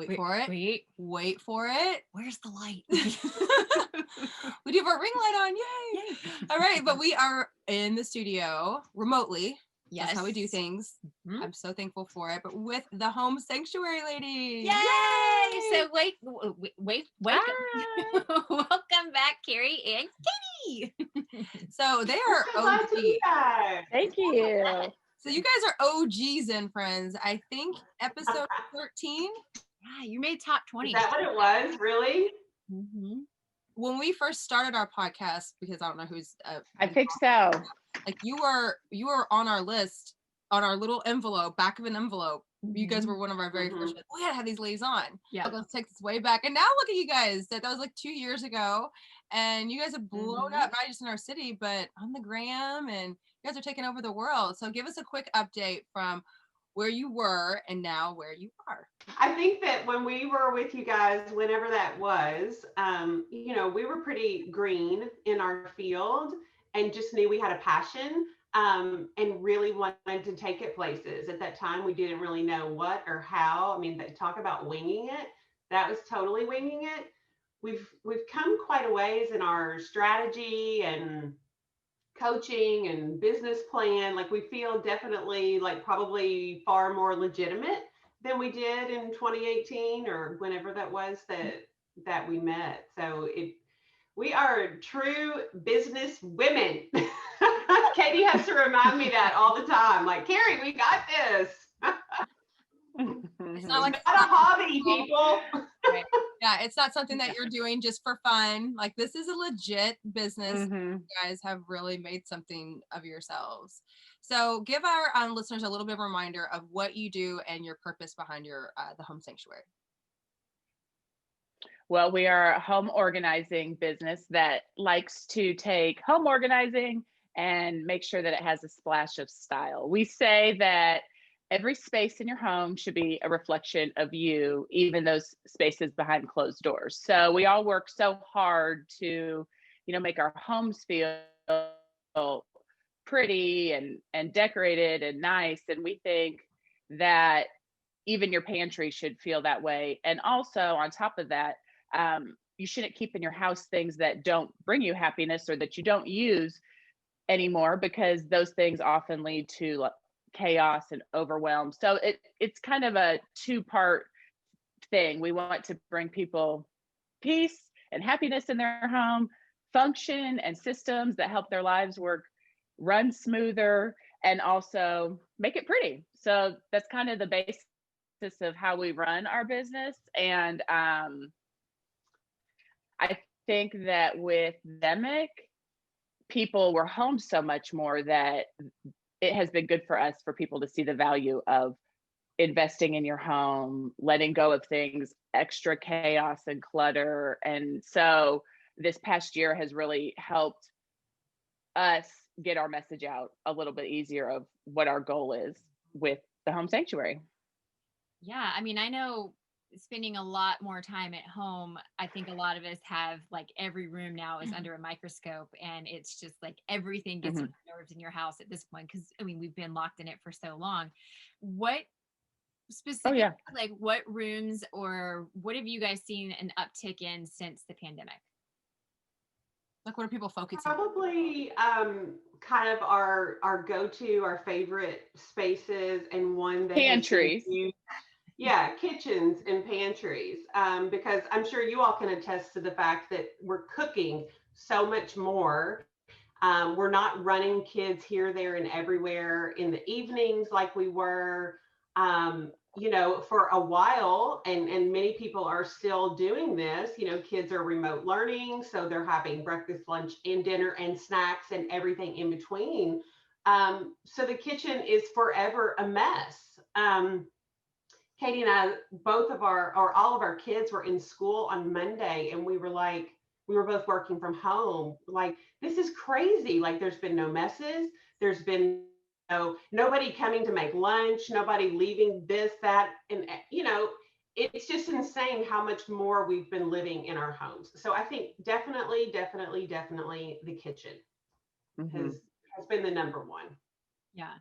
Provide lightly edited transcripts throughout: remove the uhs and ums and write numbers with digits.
Wait for it. Wait for it. Where's the light? We do have our ring light on. Yay. All right. But we are in the studio remotely. Yes. That's how we do things. Mm-hmm. I'm so thankful for it. But with the Home Sanctuary ladies. Yay! So wait. Welcome back, Carrie and Katie. So they are Glad to be OGs. back. Thank you. So you guys are OGs in Friends. I think episode 13. Yeah, you made top 20. Is that what it was? Really? Mm-hmm. When we first started our podcast, because I don't know who's I think so. like you were on our list, on our little envelope, back of an envelope. You guys were one of our very first. We had to have these ladies on. Yeah, let's take this way back. And now look at you guys. That was like 2 years ago, and you guys have blown up, not just in our city, but on the gram. And you guys are taking over the world. So give us a quick update from where you were and now where you are. I think that when we were with you guys, whenever that was, we were pretty green in our field and just knew we had a passion. And really wanted to take it places. At that time, we didn't really know what or how. I mean, talk about winging it. That was totally winging it. We've come quite a ways in our strategy and coaching and business plan. Like, we feel definitely like probably far more legitimate than we did in 2018 or whenever that was that we met. So we are true business women. Katie has to remind me that all the time. Like, Carrie, we got this. It's not like a hobby, people. Right. Yeah, it's not something that you're doing just for fun. Like, this is a legit business. You guys have really made something of yourselves. So give our listeners a little bit of a reminder of what you do and your purpose behind your the Home Sanctuary. Well, we are a home organizing business that likes to take home organizing and make sure that it has a splash of style. We say that every space in your home should be a reflection of you, even those spaces behind closed doors. So we all work so hard to, make our homes feel pretty and decorated and nice. And we think that even your pantry should feel that way. And also on top of that, you shouldn't keep in your house things that don't bring you happiness or that you don't use anymore, because those things often lead to chaos and overwhelm. So it's kind of a two-part thing. We want to bring people peace and happiness in their home, function and systems that help their lives run smoother, and also make it pretty. So that's kind of the basis of how we run our business. And I think that with the pandemic, people were home so much more that it has been good for us, for people to see the value of investing in your home, letting go of things, extra chaos and clutter. And so this past year has really helped us get our message out a little bit easier of what our goal is with the Home Sanctuary. Yeah, I mean, I know spending a lot more time at home, I think a lot of us have, like, every room now is under a microscope, and it's just like everything gets on your nerves in your house at this point, because I mean, we've been locked in it for so long. What specifically, like, what rooms or what have you guys seen an uptick in since the pandemic? Like, what are people focusing on? Probably kind of our go-to, our favorite spaces, and one that pantries. Yeah, kitchens and pantries, because I'm sure you all can attest to the fact that we're cooking so much more. We're not running kids here, there, and everywhere in the evenings like we were, for a while, and many people are still doing this. Kids are remote learning, so they're having breakfast, lunch, and dinner, and snacks, and everything in between. So the kitchen is forever a mess. Katie and I, all of our kids were in school on Monday, and we were both working from home. Like, this is crazy. Like, there's been no messes. There's been nobody coming to make lunch, nobody leaving this, that, and it's just insane how much more we've been living in our homes. So I think definitely the kitchen has been the number one. Yeah.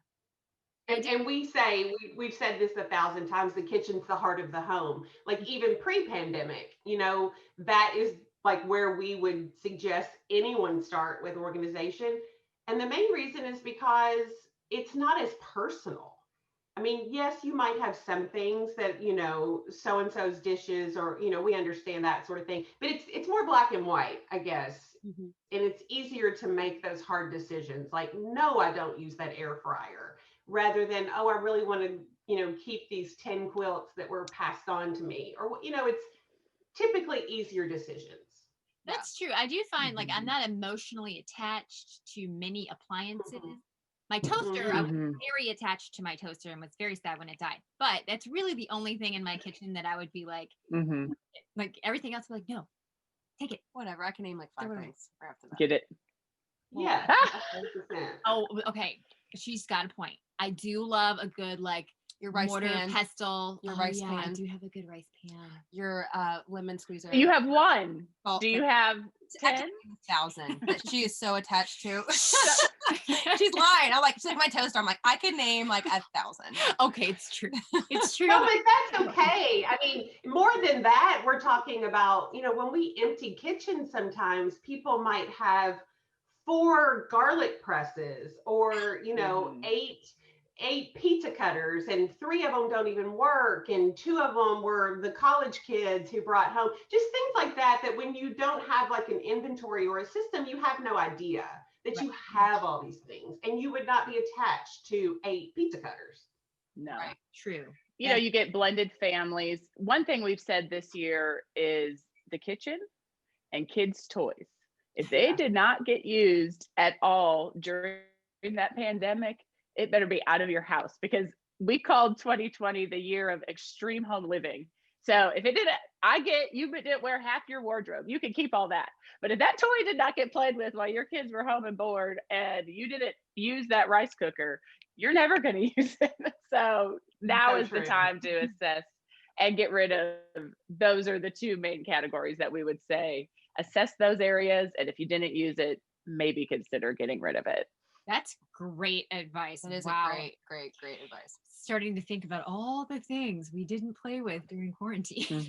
And we say, we've said this 1,000 times, the kitchen's the heart of the home. Like even pre-pandemic, that is like where we would suggest anyone start with organization. And the main reason is because it's not as personal. I mean, yes, you might have some things that, so and so's dishes, or, we understand that sort of thing, but it's more black and white, I guess. Mm-hmm. And it's easier to make those hard decisions. Like, no, I don't use that air fryer, rather than, oh, I really want to, keep these 10 quilts that were passed on to me, or, it's typically easier decisions. That's true. I do find like I'm not emotionally attached to many appliances. Mhm. My toaster, I was Mhm. very attached to my toaster and was very sad when it died. But that's really the only thing in my kitchen that I would be like Mhm. everything else, like, no, take it. Whatever. I can name like 5 Throw it away. things right after that. Get it? Yeah. Ah! 100%. Oh, okay. She's got a point. I do love a good like Your rice mortar pan, pestle. Your Oh, rice yeah, I pan. do have a good rice pan. your lemon squeezer. You have one. Salt Do you pan. have I 10? can name 1,000 that she is so attached to. She's lying. I'm like, she's like my toaster. I'm like, I could name like 1,000. Okay, it's true. It's true. No, but that's okay. I mean, more than that, we're talking about, when we empty kitchens, sometimes people might have 4 garlic presses, or, Mhm. 8 pizza cutters, and 3 of them don't even work, and 2 of them were the college kids who brought home. Just things like that, that when you don't have like an inventory or a system, you have no idea that you have all these things, and you would not be attached to 8 pizza cutters. No. Right. True. You get blended families. One thing we've said this year is the kitchen and kids' toys. If they Yeah. did not get used at all during that pandemic, it better be out of your house, because we called 2020 the year of extreme home living. So if it didn't, you didn't wear half your wardrobe. You can keep all that. But if that toy did not get played with while your kids were home and bored, and you didn't use that rice cooker, you're never going to use it. So now So is the true. time to assess and get rid of. Those are the 2 main categories that we would say. Assess those areas, and if you didn't use it, maybe consider getting rid of it. That's great advice. That is Wow. a great advice. Starting to think about all the things we didn't play with during quarantine.